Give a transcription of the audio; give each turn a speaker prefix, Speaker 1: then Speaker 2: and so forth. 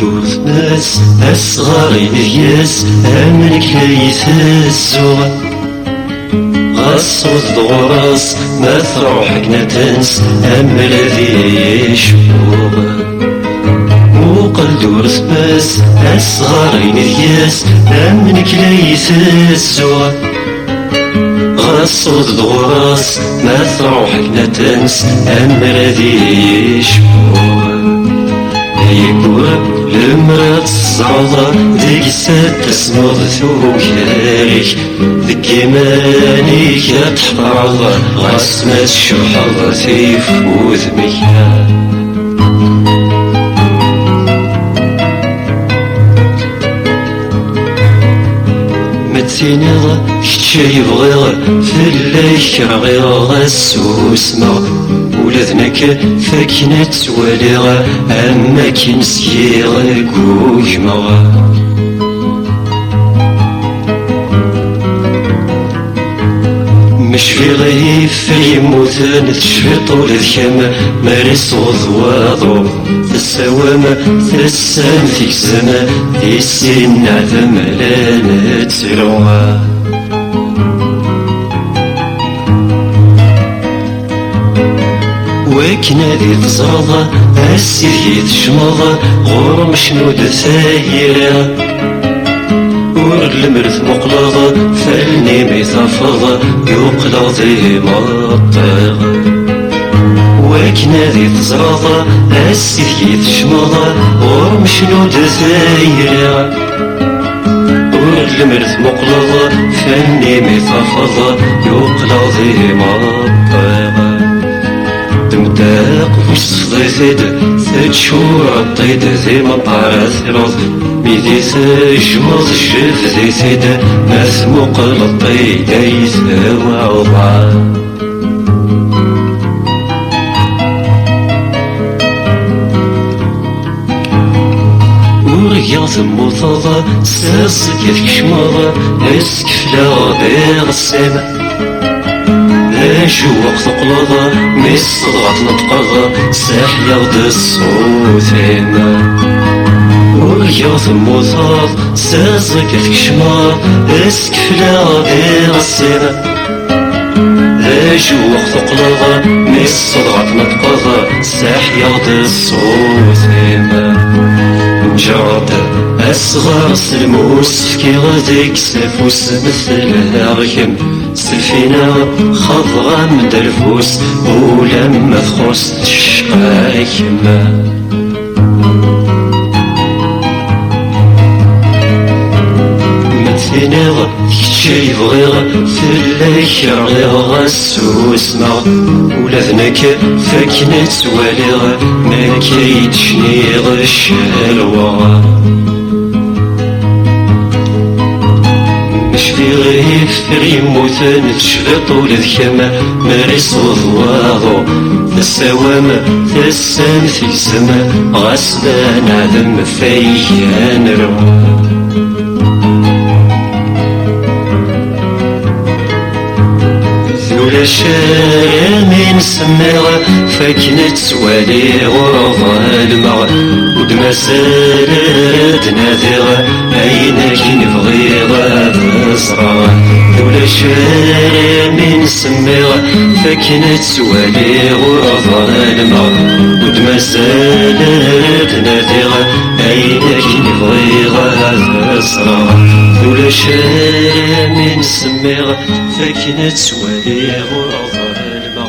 Speaker 1: قلدوث ناس أصغر ياس أملك ليث الزوغ غصوت ضغراس ما تروح كنا تنس أمل ذي يشبوغ وقلدوث ناس أصغر ياس أملك ليث الزوغ غصوت ضغراس ما تروح كنا تنس أمل ذي يشبوغ يقول المرات الصعدة ديك السات تسمض ثوكاريك ذك إيمانيك تحفظ غاس ما تشحظ تيفوت ميا متينيض كتشي بغيض فلايك رغيض السوسمة ولذنك فاكنة تواليغ أما كنسيغ كوجمغ مش في غيف يموتن تشفي طول الخيم ماري صوض واضو السوام تسام في السما في السن عدم لا نتروى وكنا ذي تزرض السيد تشمض غرم شنود ثايرة ور المرث مقلض فالني ميتفض يقلض ذي مطيغ وكنا ذي تزرض السيد تشمض غرم شنود ثايرة ور المرث مقلض فالني ميتفض يقلض ذي مطيغ تمتاق وصفضيثيد تتشور الطيد ذي مطارة ثروض ميدي تجمض الشف ذيثيد مسموق الطيد يسوى عضا ورقيا ثموثض ساسك يتكشمض اسكفلا بيغ السما شوق ثقلض مصدغة نطقض ساح يغد الصوتين وريا ثموثض سازك تكشمض اسكفلا بيغ السما شوق ثقلض مصدغة نطقض ساح يغد الصوتين جرد أصغر سلموس كي غديك سفوس مثل الأغيم سلفينا خضغا من درفوس ولما تخص تشقاك ما متينيغ كتشي بغيغ فلاك رغيغ السوس ما ولذنك فاكنة تواليغ ما كيتشنيغ الشلوى في غيف يموتن تشفي طول الخيمة ماري صوض واضو السوام تسام في السما غسلان عدم فيان روى ولا شارع من سميغ فاكنة توالي غرض المغ ود ما سالت ناديغ عينك نبغيغ تزرع ولا شارع من سميغ فاكنة توالي غرض المغ ود ما سالت ناديغ عينك نبغيغ تزرع ولا شارع من سميغ فاكنة توالي غرض المغ